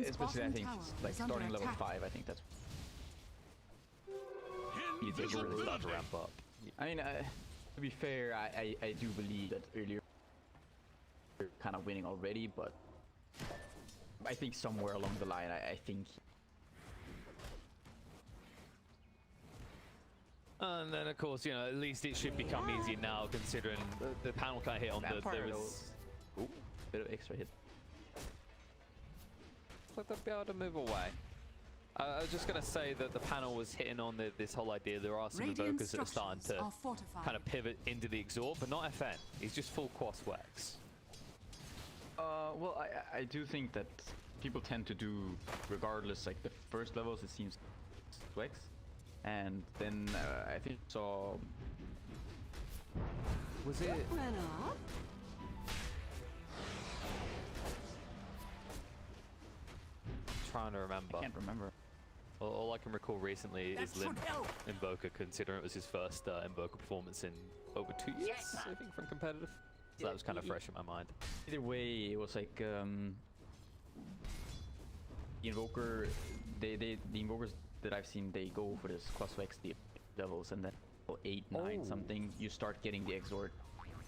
Especially, I think, like starting level 5, I think that's... You take a really start to ramp up. I mean, to be fair, I do believe that earlier you're kind of winning already, but I think somewhere along the line, I think... And then, of course, you know, at least it should become easier now, considering the panel kind of hit on there was... Ooh, bit of extra hit. But they'll be able to move away. I was just going to say that the panel was hitting on this whole idea. There are some invokers that are starting to kind of pivot into the exhort, but not FN. He's just full Crosswerks. Well, I do think that people tend to do, regardless, like the first levels, it seems Wex. And then I think I saw... Was it... Trying to remember. I can't remember. All I can recall recently is Limp Invoker, considering it was his first Invoker performance in over 2 years, I think, from competitive. So that was kind of fresh in my mind. Either way, it was like the Invoker, the Invokers that I've seen, they go for this Crosswerks the levels, and then 8, 9 something, you start getting the exhort.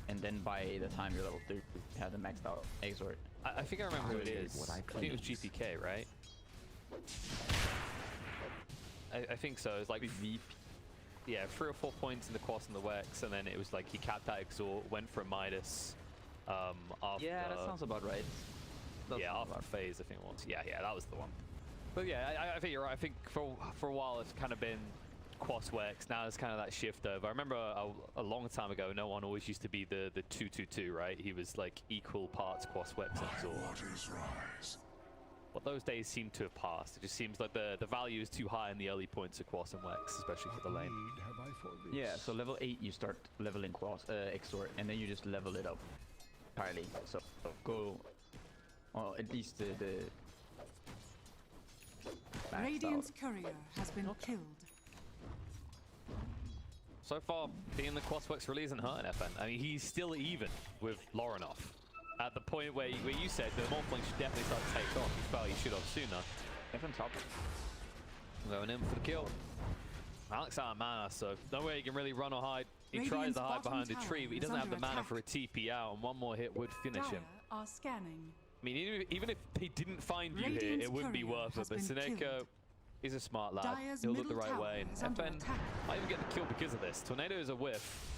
And then by the time you're level 30, you have the maxed out exhort. I think I remember who it is. I think it was GPK, right? I think so. It was like VP. Yeah, 3 or 4 points in the Quas and the Wex, and then it was like he capped that exhort, went for a Midas. After, yeah, that sounds about right. Yeah, after phase, I think it was. Yeah, that was the one. But yeah, I think you're right. I think for a while it's kind of been Crosswerks. Now it's kind of that shift over. I remember a long time ago, no one always used to be the 2-2-2, right? He was like equal parts Crosswerks and exhort. But those days seem to have passed. It just seems like the value is too high in the early points of Quas and Wex, especially for the lane. Yeah, so level 8 you start leveling Quas, exhort, and then you just level it up entirely. So go, well, at least the Radiant's courier has been killed. So far, being the Crosswerks really isn't hurting FN. I mean, he's still even with Lorenof. At the point where you said the Morphling should definitely start to take off. You felt he should have sooner. FN top. Going in for the kill. Alex out of mana, so no way he can really run or hide. He tries to hide behind a tree, but he doesn't have the mana for a TP out, and one more hit would finish him. Are scanning. I mean, even if he didn't find you here, it wouldn't be worth it. But SoNNeikO is a smart lad. He'll look the right way. And FN might even get the kill because of this. Tornado is a whiff.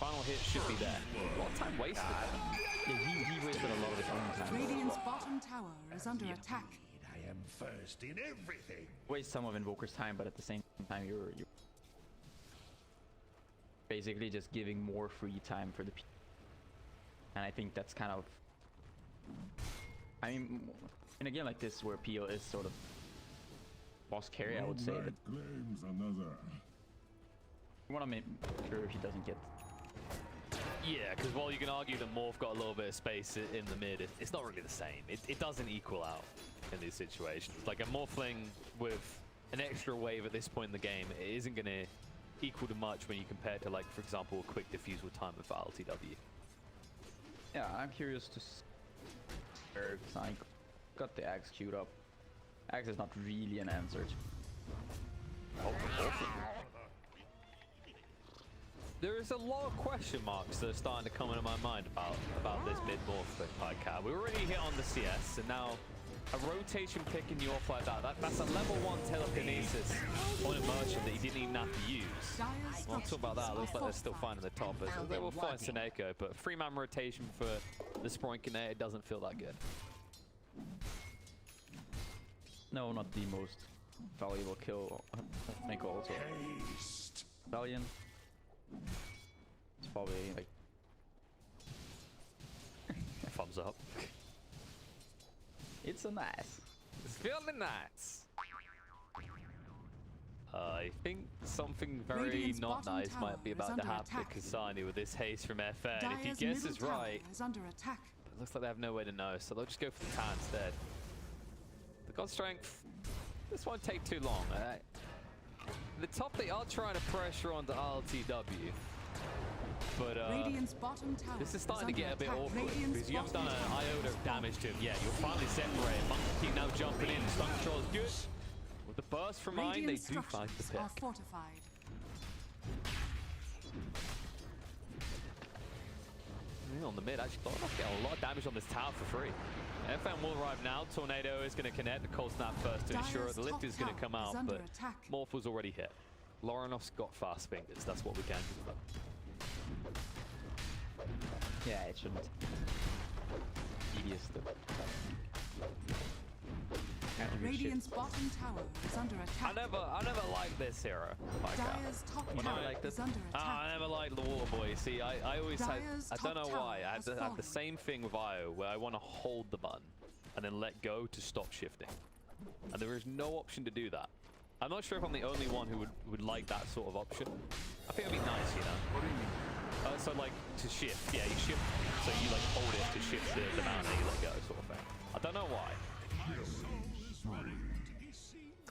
Final hit should be there. A lot of time wasted. Yeah, he wasted a lot of his own time. Radiant's bottom tower is under attack. I am first in everything. Waste some of Invoker's time, but at the same time, you're basically just giving more free time for the people. And I think that's kind of... I mean, in a game like this where PO is sort of boss carry, I would say that you want to make sure he doesn't get... Yeah, because while you can argue that Morph got a little bit of space in the mid, it's not really the same. It doesn't equal out in these situations. Like a Morphling with an extra wave at this point in the game, it isn't going to equal to much when you compare to, like, for example, a quick diffusal time of iLTW. Yeah, I'm curious to see where ksani got the Axe queued up. Axe is not really an answer. There is a lot of question marks that are starting to come into my mind about this mid-morph thing, like we already hit on the CS, and now a rotation picking you off like that's a level 1 telekinesis on Immersion that he didn't even have to use. Well, I'll talk about that. It looks like they're still finding the top. They will find SoNNeikO, but 3-man rotation for the Sproinkinator, it doesn't feel that good. No, not the most valuable kill. I think also Valiant. It's probably like thumbs up. It's a nice. It's feeling nice. I think something very not nice might be about to happen to ksani with this haste from FN. If he guesses right, it looks like they have no way to know, so they'll just go for the Tan instead. The God Strength, this won't take too long. The top, they are trying to pressure onto iLTW. But Radiant's bottom tower this is starting to under get a bit attack. awkward Radiant's because you haven't done bottom an tower iota has of damage to him yet. You're finally separated. Monkey now jumping in. Stun control is good. With the burst from mine, they Radiant do fight the structures are pick. fortified. On the mid, actually, Lorenof getting a lot of damage on this tower for free. FM will arrive now. Tornado is going to connect. The cold snap first to ensure Dire's the lift top is going to tower come is out, under but attack. Morph was already hit. Lorenof's got fast fingers. That's what we can do. Yeah, it shouldn't. Tedious stuff. Radiant's bottom tower is under I attack. never liked this hero. Dire's top tower is under attack. I never liked the water boy. See, I always had, Dire's I don't know top why. tower I has have fallen. the same thing with IO where I want to hold the button and then let go to stop shifting. And there is no option to do that. I'm not sure if I'm the only one who would like that sort of option. I think it'd be nice, you know? What do you mean? So like to shift, yeah, you shift, so you like hold it to shift the amount and you let go sort of thing. I don't know why.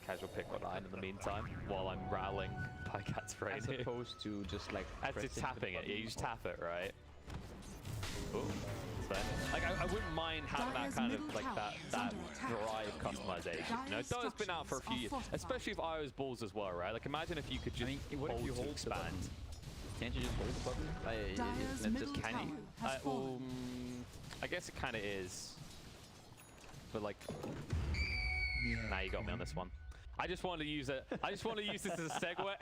Casual pick on Ein in the meantime while I'm rallying Pycat's brain. As opposed to just like As to pressing tapping the it, yeah, you just button. tap it, right? Ooh, Sven. Like I wouldn't mind having that Dire's kind of middle like tower that is that under attack. drive customization. You know, Dire's Dota's been out for a few structures years, are fortified. especially with IO's balls as well, right? Like imagine if you could just I mean, what if you to hold the expand. button? Can't you just hold the button? Dire's Isn't it middle just tower Can you? has fallen. I guess it kind of is, but like, nah, you got me on this one. I just want to use it. I just want to use this as a segue.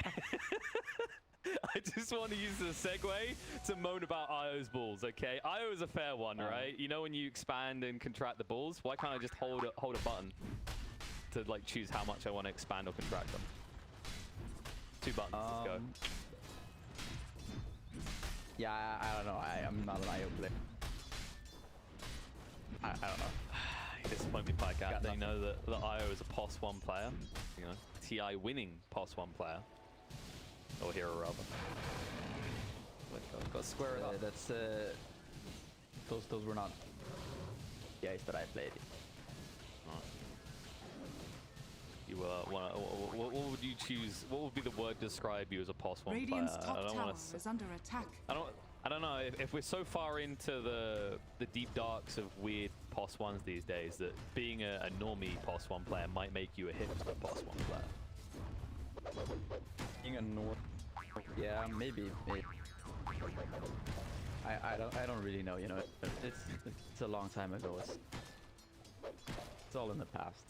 I just want to use this as a segue to moan about IO's balls, okay? IO is a fair one, right? You know when you expand and contract the balls, why can't I just hold a button to like choose how much I want to expand or contract them? 2 buttons, let's go. Yeah, I don't know. I'm not an IO player. I don't know. You disappoint me, Pycat. Got They nothing. know that IO is a POS 1 player. You know, TI winning POS 1 player. Or hero rather. Got to square it up. That's those were not guys that I played. You what would you choose? What would be the word to describe you as a POS 1 player? Radiant's top I don't tower want to. is under attack. I don't know if we're so far into the deep darks of weird POS 1s these days that being a normie POS 1 player might make you a hipster POS 1 player. Being a North, yeah, maybe. I don't really know. You know, it's a long time ago. It's all in the past.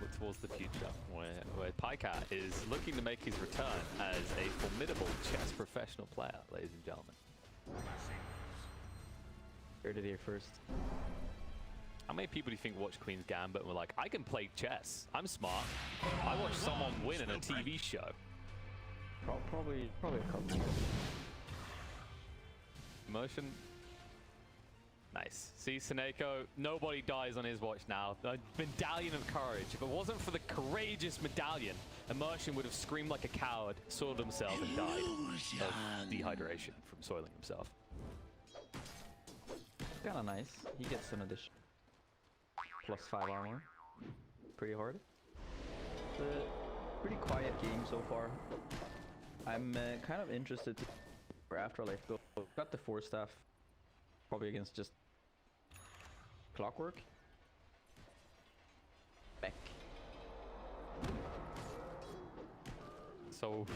Look towards the future, where Pycat is looking to make his return as a formidable chess professional player, ladies and gentlemen. Heard it here first. How many people do you think watch Queen's Gambit and were like, I can play chess, I'm smart, I watched someone win in a TV show? Probably a couple. Immersion. Nice. See, SoNNeikO, nobody dies on his watch now. A medallion of courage. If it wasn't for the courageous medallion, Immersion would have screamed like a coward, soiled himself, and died of dehydration from soiling himself. Kinda nice. He gets an addition. +5 armor. Pretty hard. Pretty quiet game so far. I'm kind of interested to where Afterlife go. Got the 4 staff. Probably against just Clockwerk. Beck. So,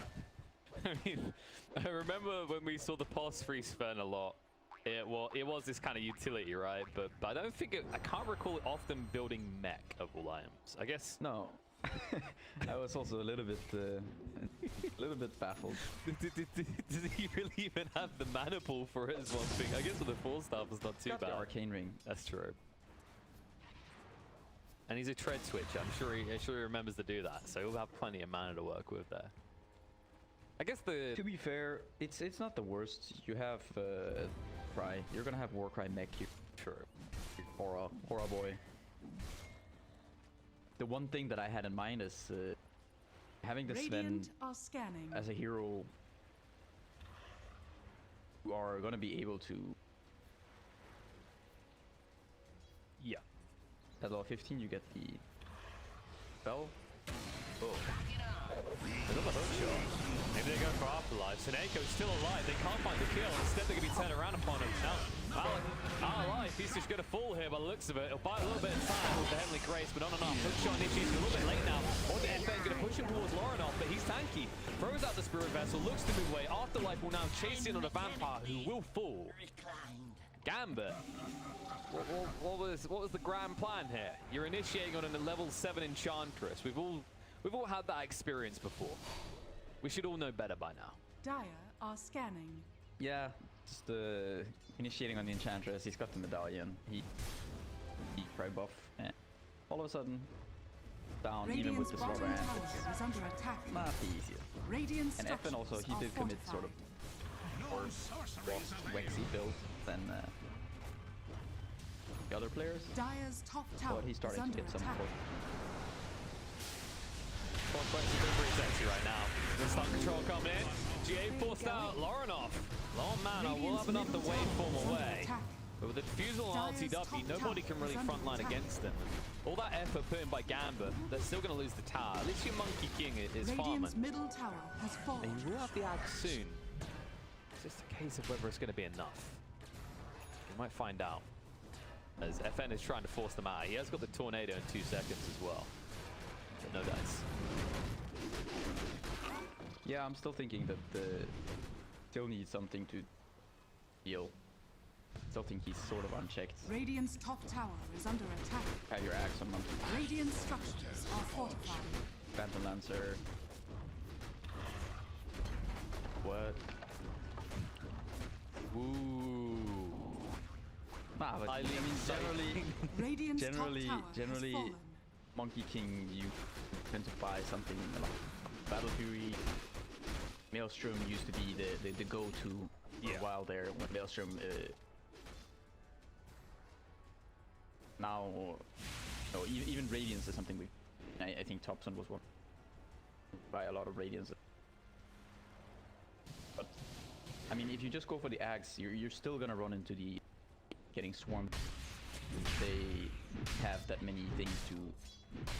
I mean, I remember when we saw the POS free Sven a lot. It was this kind of utility, right? But I don't think I can't recall it often building mech of all items. I guess No. I was also a little bit baffled. Does he really even have the mana pool for it as one thing? I guess with the 4 staff is not too Got bad. the arcane ring. That's true. And he's a tread switcher. I'm sure he remembers to do that. So he'll have plenty of mana to work with there. I guess To be fair, it's not the worst. You have Cry. You're gonna have Warcry mech here. True. Hora boy. The one thing that I had in mind is having the Sven Radiant are scanning. as a hero who are gonna be able to. Yeah. At level 15, you get the spell. Oh. Another hook shot. Maybe they go for Afterlife. alive. SoNNeikO's still alive. They can't find the kill. Instead, they're going to be turned around upon him. Now, alive. He's just going to fall here by the looks of it. He'll buy a little bit of time with the Heavenly Grace, but not enough. Hook shot initiated a little bit late now. Or the FN going to push him towards Lorenof, but he's tanky. Throws out the Spirit Vessel, looks to move away. Afterlife will now chase in on a Vampire who will fall. Gambit. What was the grand plan here? You're initiating on a level 7 Enchantress. We've all had that experience before. We should all know better by now. Dire are scanning. Yeah, just initiating on the Enchantress. He's got the medallion. He tried buff, and all of a sudden, down even with the Slardar. Is under attack. Not the easiest. Radiant And FN also, he did commit sort of more Wexy build than the other players. Dire's top tower But he's starting to get some attack. Clockwerk's a bit pretty sexy right now. The stun control coming in. GA forced out Lorenof. Long mana will have enough to waveform away. But with the defusal on iLTW, nobody can really frontline against them. All that effort put in by Gambit, they're still going to lose the tower. At least your Monkey King is farming. Radiant's middle tower has fallen. And you will have the Ag soon. It's just a case of whether it's going to be enough. We might find out. As FN is trying to force them out. He has got the Tornado in 2 seconds as well. But no dice. Yeah, I'm still thinking that still needs something to heal. Still think he's sort of unchecked. Radiant's top tower is under attack. Have your axe on Monkey. Radiant structures are fortified. Phantom Lancer. What? Ooh. Nah, but I mean, Radiant's top tower has generally, fallen. Monkey King, you tend to buy something like Battle Fury. Maelstrom used to be the go-to for a while there when Maelstrom. Now, no, even Radiance is something I think Thompson was one. Buy a lot of Radiance. But I mean, if you just go for the axe, you're still gonna run into the getting swarmed. They have that many things to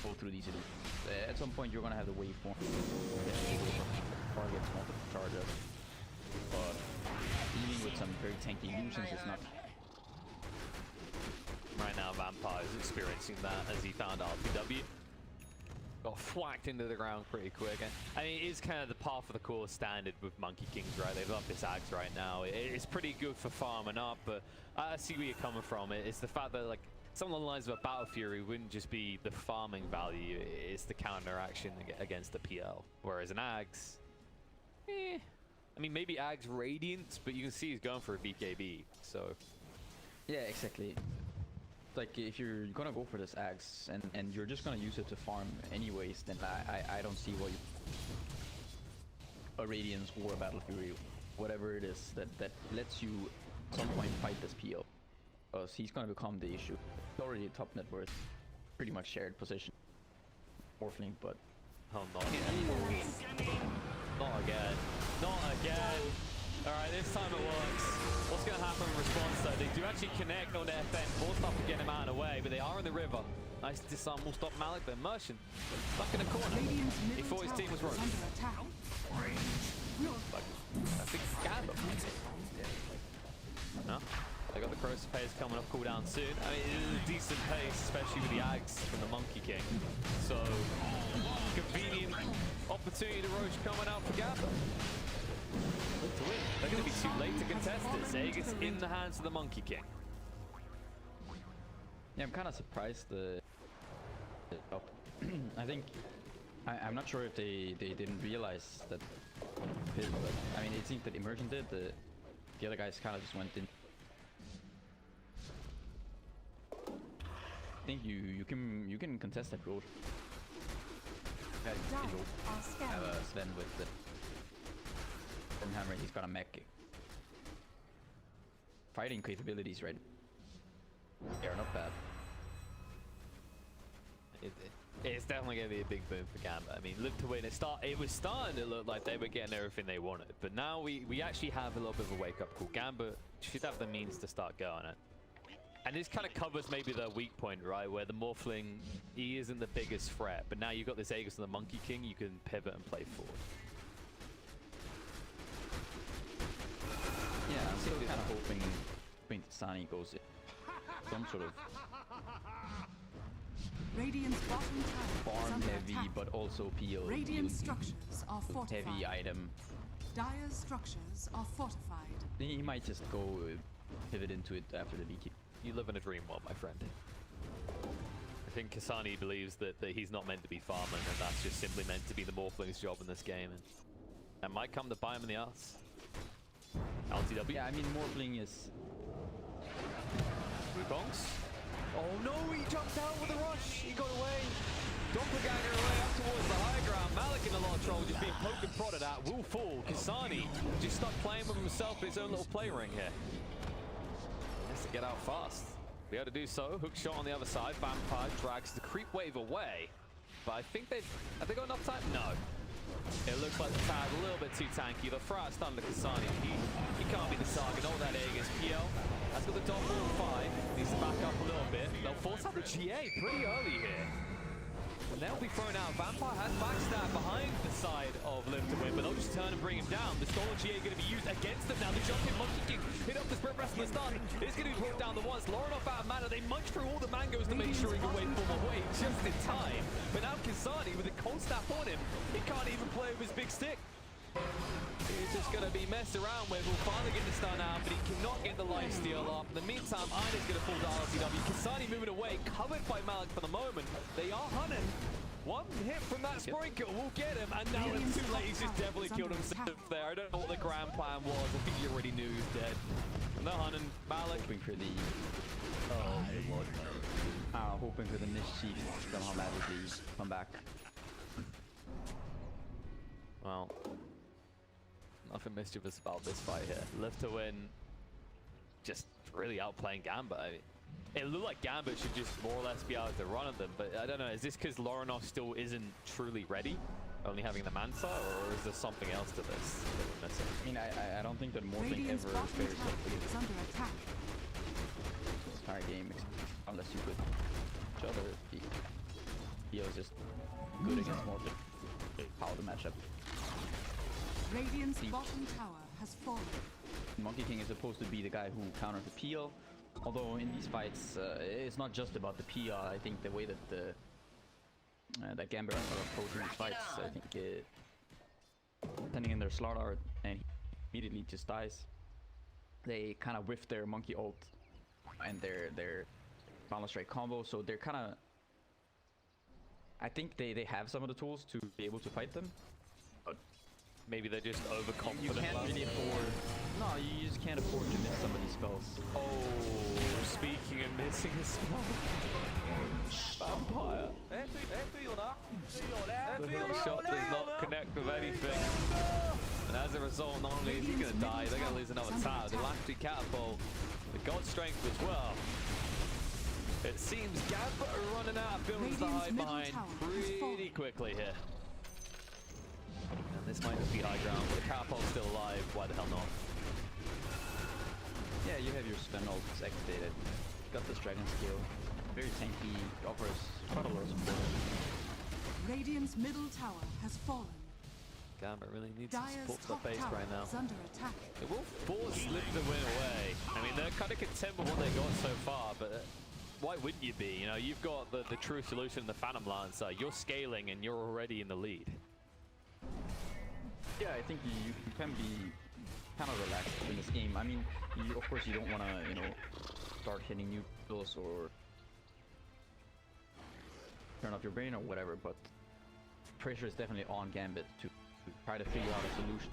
go through these. At some point, you're gonna have the waveform. Targets want to charge us, but even with some very tanky illusions, it's not. Right now, Vampire is experiencing that as he found iLTW. Got whacked into the ground pretty quick. And I mean, it is kind of the par for the course standard with Monkey Kings, right? They love this axe right now. It's pretty good for farming up, but I see where you're coming from. It's the fact that, like, some of the lines of a Battle Fury wouldn't just be the farming value, it's the counteraction against the PL. Whereas an Axe, I mean, maybe Axe Radiance, but you can see he's going for a BKB, so. Yeah, exactly. Like, if you're gonna go for this axe and you're just gonna use it to farm anyways, then I don't see why you a Radiance or a Battle Fury, whatever it is that lets you at some point fight this PO. Because he's gonna become the issue. He's already a top net worth, pretty much shared position. Morphling, but oh, not again. Not again. Not again. Alright, this time it works. What's going to happen in response though? They do actually connect on their FN, forced up to get him out of the way, but they are in the river. Nice disarm will stop Malik, but Immersion stuck in a corner. He thought his team was wrong. I think Gambit. No? They got the Cross pace coming up cooldown soon. I mean, it is a decent pace, especially with the Ags from the Monkey King. So, convenient opportunity to Roche coming out for Gambit. To win. They're going to be too late to contest this. Aegis in the hands of the Monkey King. yeah, I'm kind of surprised I think I'm not sure if they didn't realize that. But, I mean, it seems that Immersion did. The other guys kind of just went in. I think you can contest that road. Have Sven with the Hammer. He's got a mech fighting capabilities, right? They are not bad. It's definitely going to be a big boom for Gambit. I mean, Live to Win. It was starting to look like they were getting everything they wanted, but now we actually have a little bit of a wake-up call. Gambit should have the means to start going it. And this kind of covers maybe their weak point, right? Where the Morphling, he isn't the biggest threat, but now you've got this Aegis and the Monkey King, you can pivot and play forward. still kind of hoping ksani goes in some sort of Radiant's bottom tower is farm under heavy, attack. but also peel Radiant structures are fortified. heavy item. Dire's structures are fortified. He might just go pivot into it after the BK. You live in a dream world, my friend. I think ksani believes that he's not meant to be farming, and that's just simply meant to be the Morphling's job in this game. And that might come to bite him in the ass. LTW. Yeah, I mean, Morphling is... Bonks. Oh no, he jumped out with a rush. He got away. Doppelganger away up towards the high ground. Malik in the lot of trouble, just being poked and prodded at. Will fall. ksani just stuck playing with himself in his own little play ring here. He has to get out fast. Be able to do so. Hook shot on the other side. Vampire drags the creep wave away. But I think have they got enough time? No. It looks like the tag a little bit too tanky. The throw out stun to ksani. He can't be the target. All that egg is PL. Has got the double 5. Needs to back up a little bit. They'll force out the GA pretty early here. And they'll be thrown out. Vampire has backstab behind the side of Live to Win, but they'll just turn and bring him down. The stolen GA going to be used against them now. The jumping monkey kick hit up the sprint rest of the stun. It's going to be put down the once. Lorenof out of mana. They munch through all the mangoes to make sure he can wait for them away just in time. But now ksani with a cold snap on him, he can't even play with his big stick. He's just going to be messed around with. We'll finally get the stun out, but he cannot get the lifesteal up. In the meantime, eine is going to fall to iLTW. ksani moving away, covered by Malik for the moment. They are hunting. One hit from that sprinkle will get him, and now it's too late. He's just definitely killed himself there. I don't know what the grand plan was. I think he already knew he was dead. And they're hunting. Malik. Hoping for the... hoping for the mischief to somehow magically come back. Well, nothing mischievous about this fight here. Live to Win, just really outplaying Gambit. I mean, it looked like Gambit should just more or less be able to run at them, but I don't know, is this because Lorenof still isn't truly ready? Only having the Mansa, or is there something else to this that we're missing? I mean, I don't think that Morphling Radiant's ever bottom fares tower like is under attack. this entire game, unless you put each other. He was just good against Morphling. How the matchup. Radiant's bottom tower has fallen. Monkey King is supposed to be the guy who counters the peel. Although in these fights, it's not just about the peel. I think the way that that Gambit are approaching these fights, I think sending in their Slardar and he immediately just dies. They kind of whiff their monkey ult and their balance strike combo, so they're kind of... I think they have some of the tools to be able to fight them. But maybe they're just overconfident. you can't really afford... No, you just can't afford to miss some of these spells. Oh, speaking of missing a spell. Vampire. The hook shot does not connect with anything. And as a result, not only is he going to die, they're going to lose another tower. The Lactic Catapult, the God Strength as well. It seems Gambit are running out of buildings to hide behind pretty quickly here. And this might just be high ground, but the Catapult's still alive. Why the hell not? Yeah, you have your Sven ult activated. Got this dragon skill. Very tanky, offers quite a lot of support. Radiant's middle tower has fallen. Gambit really needs some Dire's support for top the base tower right now. is under attack. It will force Live to Win away. I mean, they're kind of content with what they got so far, but why wouldn't you be? You know, you've got the true solution, the Phantom Lancer. You're scaling and you're already in the lead. Yeah, I think you can be kind of relaxed in this game. I mean, of course you don't want to, you know, start hitting new kills or turn off your brain or whatever, but pressure is definitely on Gambit to try to figure out a solution.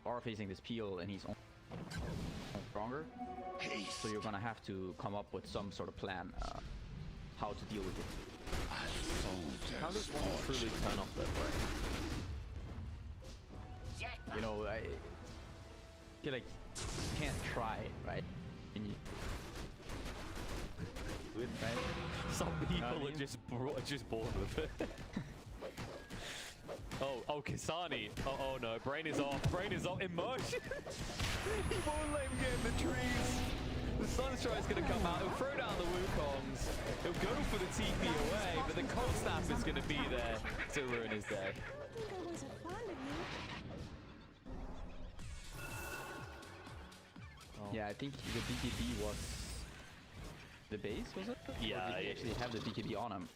Are facing this peel and he's on stronger, so you're gonna have to come up with some sort of plan how to deal with it. How does one truly turn off that way? You know, I feel like you can't try, right? And you do it, right? Some people are just born with it. Oh, ksani. Oh no, brain is off. Brain is off. Immersion. He won't let him get in the trees. The Sunstride's gonna come out. He'll throw down the Wukongs. He'll go for the TP away, but the cold snap is gonna be there to ruin his day. Yeah, I think the BKB was the base, was it? Yeah, or did he actually have the BKB on him?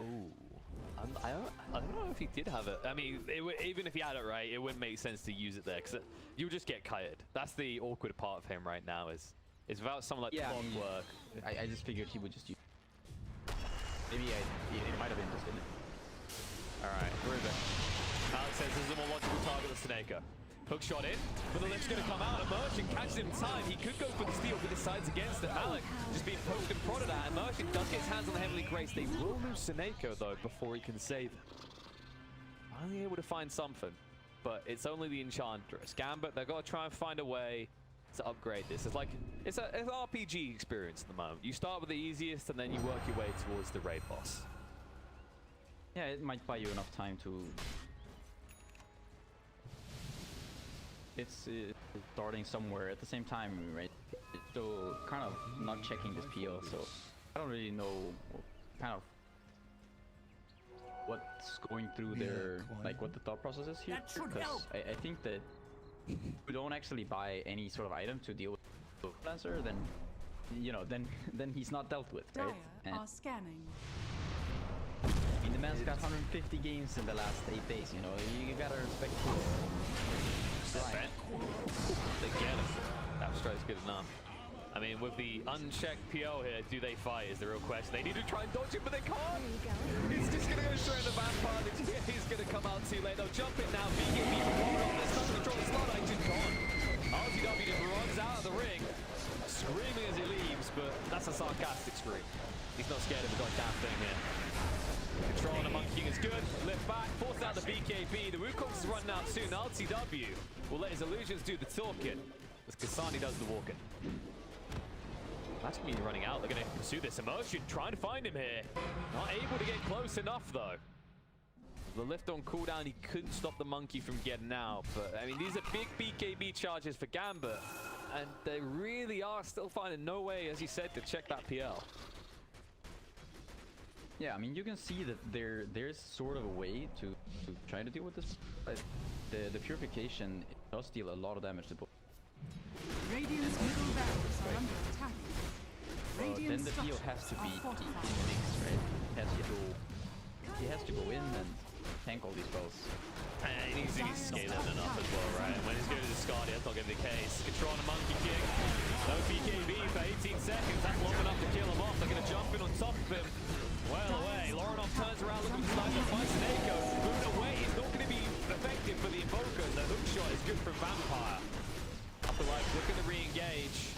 Ooh. I don't know if he did have it. I mean, even if he had it right, it wouldn't make sense to use it there because you'll just get kited. That's the awkward part of him right now. Is without someone like Clockwerk. I just figured he would just use. Maybe it might have been just in it. All right, Rubick. Alex says this is a more logical target than SoNNeikO. Hook shot in, but the lift's going to come out. Immersion catches him in time. He could go for the steal, but decides against it. Malik just being poked and prodded at. Immersion does get his hands on the Heavenly Grace. They will lose SoNNeikO, though, before he can save it. Finally able to find something, but it's only the Enchantress. Gambit, they've got to try and find a way to upgrade this. It's an RPG experience at the moment. You start with the easiest, and then you work your way towards the raid boss. Yeah, it might buy you enough time to... It's starting somewhere at the same time, right? It's still kind of not checking this PL, so I don't really know kind of what's going through their, like what the thought process is here. Because I think that if you don't actually buy any sort of item to deal with the Lancer, then you know, then he's not dealt with, right? Dire are scanning. I mean, the man's got 150 games in the last 8 days. You know, you gotta respect him. Sven. They get him. That strike's good enough. I mean, with the unchecked PO here, do they fight is the real question. They need to try and dodge it, but they can't. He's just going to go straight at the vampire. He's going to come out too late. They'll jump it now. BKB from Lorenof. They're starting to control the Slardar. He's gone. iLTW just runs out of the ring, screaming as he leaves, but that's a sarcastic scream. He's not scared of the goddamn thing here. Control on the Monkey King is good. Lift back, force out the BKB. The Wukong's is running out soon. iLTW will let his illusions do the talking as ksani does the walking. That's going to be running out. They're going to pursue this. Immersion trying to find him here. Not able to get close enough, though. The lift on cooldown, he couldn't stop the monkey from getting out. But, I mean, these are big BKB charges for Gambit. And they really are still finding no way, as you said, to check that PL. Yeah, I mean, you can see that there's sort of a way to try to deal with this. But the purification does deal a lot of damage to both. Radiant's middle barracks are under attack. Then the PO has to be fixed, right? He has to go in and tank all these spells. And he needs to be scaling enough as well, right? And when he's going to discard it, that's not going to be the case. Control on the Monkey King. No BKB for 18 seconds. That's long enough to kill him off. They're going to jump in on top of him. Well away. Lorenof turns around looking for sniper. Finds SoNNeikO. Moving away. It's not going to be effective for the invoker. The hook shot is good for Vampire. Afterlife looking to re-engage.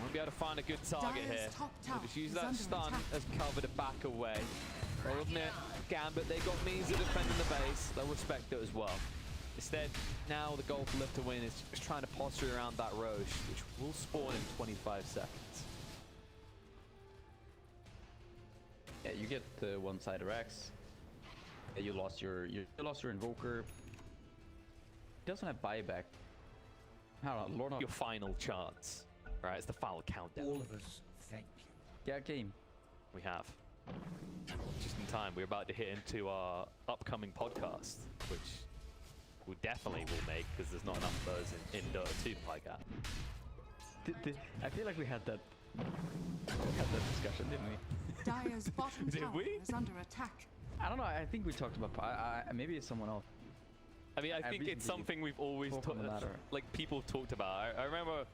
Won't be able to find a good target here. They'll just use that stun as cover to back away. I'll admit, Gambit, they got means of defending the base. They'll respect it as well. Instead, now the goal for Lift to win is just trying to posture around that Roche, which will spawn in 25 seconds. Yeah, you get the one-sided Rex. You lost your invoker. He doesn't have buyback. How Lorenof? Your final chance, right? It's the final countdown. All of us, thank you. Yeah, game. We have. Just in time, we're about to hit into our upcoming podcast, which we definitely will make because there's not enough of those in Dota 2 like that. I feel like we had that discussion, didn't we? Dire's bottom Did tower we? is under attack. I don't know. I think we talked about. Maybe it's someone else. I mean, I think it's something we've always like people have talked about. I remember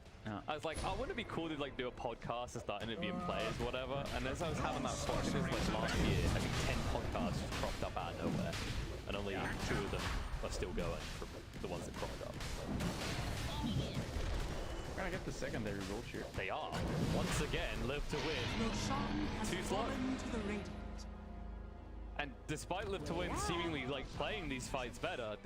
I was like, oh, wouldn't it be cool to like do a podcast and start interviewing players, whatever? And as I was having that thought, it was like last year, I think 10 podcasts just cropped up out of nowhere, and only 2 of them are still going from the ones that cropped up. We're gonna get the secondary Roche here. They are once again Live to win. Roshan has 2 slow. fallen to the Radiant. And despite Live to win seemingly like playing these fights better,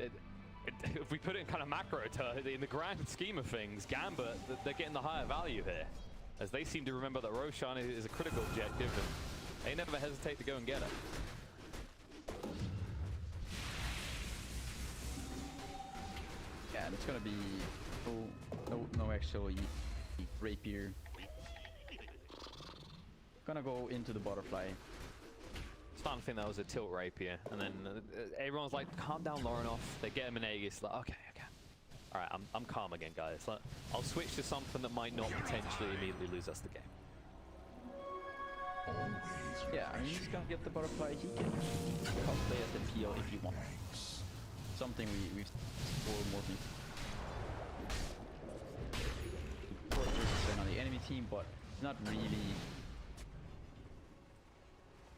if we put it in kind of macro in the grand scheme of things, Gambit, they're getting the higher value here, as they seem to remember that Roshan is a critical objective, and they never hesitate to go and get it. Yeah, and it's gonna be no actual rapier. Gonna go into the butterfly. Starting to think that was a tilt rapier, and then everyone's like, calm down, Lorenof. They get him an Aegis, like, okay. All right, I'm calm again, guys. I'll switch to something that might not potentially immediately lose us the game. Yeah, I mean, he's gonna get the butterfly. He can cosplay as the PL if he wants. Something we've seen for Morphling. Of course, there's Sven on the enemy team, but not really.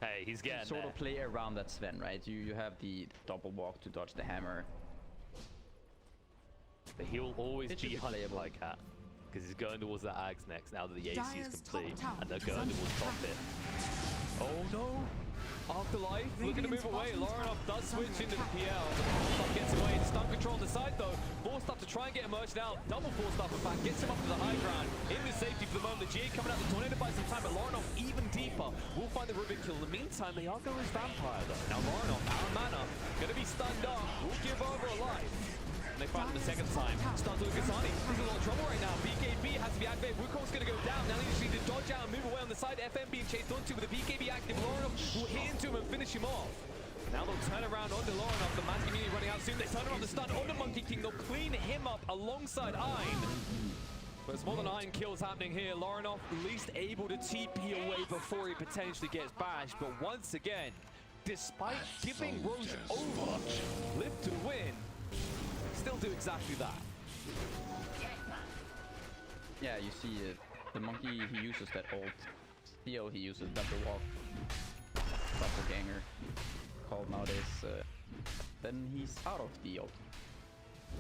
Hey, he's getting sort of play around that Sven, right? You have the double walk to dodge the hammer. But he'll always It should be be hunted playable. like that. Because he's going towards the Ags next now that the AC is Dire's complete. top tower And they're is going under towards top attack. bit. Oh no! Afterlife looking to move Radiant's away. bottom Lorenof tower does is switch under into the attack. PL. Stop gets away. Stun control on the side though. Forced up to try and get Immersion out. Double forced up in fact. Gets him up to the high ground. Into safety for the moment. The GA coming out the tornado by some time, but Lorenof even deeper. We'll find the Rubick kill. In the meantime, they are going as Vampire though. Now Lorenof, our mana, gonna be stunned up. We'll give over a life. And they find him the second time. Starts with ksani. He's in a lot of trouble right now. BKB has to be activated. Wukong's going to go down. Now they just need to dodge out and move away on the side. FM being chased onto with the BKB active. Lorenof will hit into him and finish him off. Now they'll turn around onto Lorenof. The Magic Immunity running out soon. They turn around the stun onto Monkey King. They'll clean him up alongside Ein. But it's more than 9 kills happening here. Lorenof at least able to TP away before he potentially gets bashed. But once again, despite giving Roche over, live to win. Still do exactly that. Yeah, you see the monkey, he uses that ult. Theo, he uses double walk, doppelganger, called nowadays. Then he's out of the ult.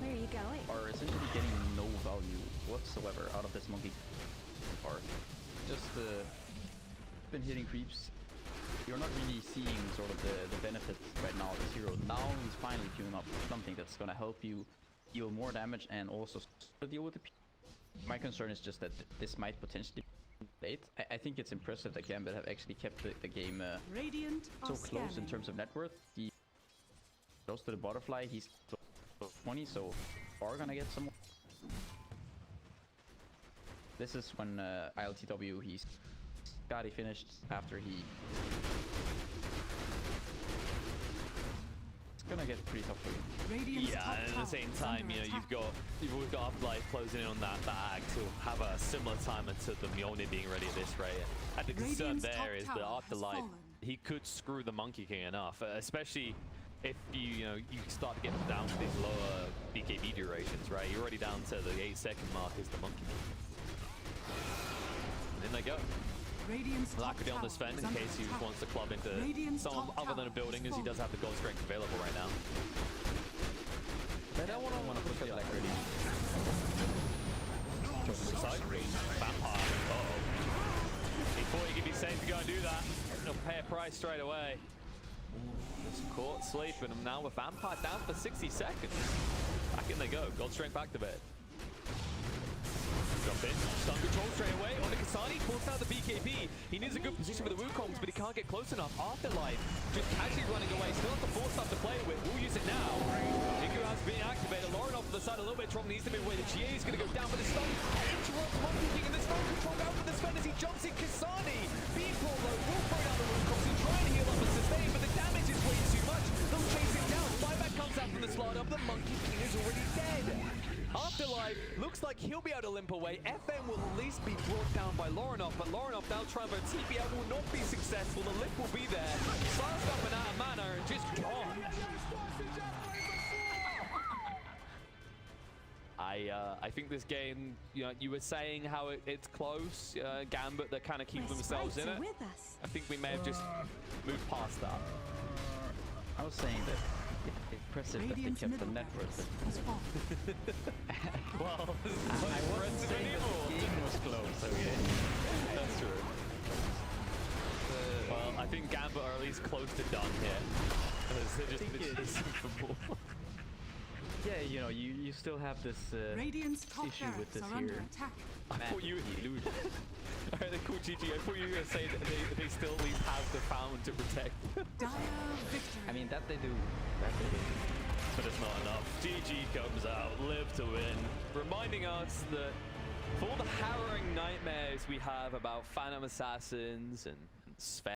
Where are you going? Are essentially getting no value whatsoever out of this monkey. Or just been hitting creeps. You're not really seeing sort of the benefits right now of this hero. Now he's finally queuing up something that's going to help you deal more damage and also deal with the My concern is just that this might potentially be late. I think it's impressive that Gambit have actually kept the game Radiant so are close in scanning. terms of net worth. He goes to the butterfly, he's 20, so are gonna get some more. This is when iLTW, he's got finished after he... It's gonna get pretty tough for you. Radiant's Yeah, top and at tower the same is time, under you know, attack. you've always got Afterlife closing in on that ag to have a similar timer to the Mjolnir being ready at this rate. And the concern Radiant's there top is that tower has Afterlife, fallen. he could screw the Monkey King enough, especially if you start to get down to these lower BKB durations, right? You're already down to the 8-second mark as the Monkey King. And then they go. Radiant's top Lackady on the tower Sven is in under case he attack. wants to club into Radiant's someone top other than a tower building, has as he does have the gold strength available right now. But I don't want to push it like really. Side. Vampire. Uh-oh. He thought he could be safe to go and do that. He'll pay a price straight away. Just caught sleeping. And now with Vampire down for 60 seconds. Back in they go. Gold strength activate. Jump in. Stun control straight away. On the ksani. Pulls out the BKB. He needs a good position for the Wukongs, but he can't get close enough. Afterlife just casually running away. Still has the force stuff to play with. We'll use it now. Niku has been activated. Lorenof to the side a little bit. Trouble needs to move away. The GA is going to go down for the stun. Interrupts Monkey King, and the stun control out for the Sven as he jumps in. ksani. B-Pro though will throw down the Wukongs and try and heal up and sustain, but the damage is way too much. They'll chase him down. Buyback comes out from the Slardar. The Monkey King is already dead. Afterlife looks like he'll be able to limp away. FM will at least be brought down by Lorenof, but Lorenof now trying for a TP out will not be successful. The limp will be there. Fast up and out of mana and just gone. I think this game, you were saying how it's close. Gambit, they kind of keep themselves in it. With us. I think we may have just moved past that. I was saying that it's impressive that they Radiant's kept the middle net worth. barracks has fallen. Well, I wasn't saying that the game was close, okay? That's true. Well, I think Gambit are at least close to done here. They're just missing for more. Yeah, you still have this Radiant's top issue with barracks this are under here. attack. I thought you Alright, they're cool, GG. I thought you were going to say that they still at least have the fountain to protect. Dire victory. I mean, that they do. That they do. But it's not enough. GG comes out, live to win, reminding us that for all the harrowing nightmares we have about Phantom Assassins and Sven,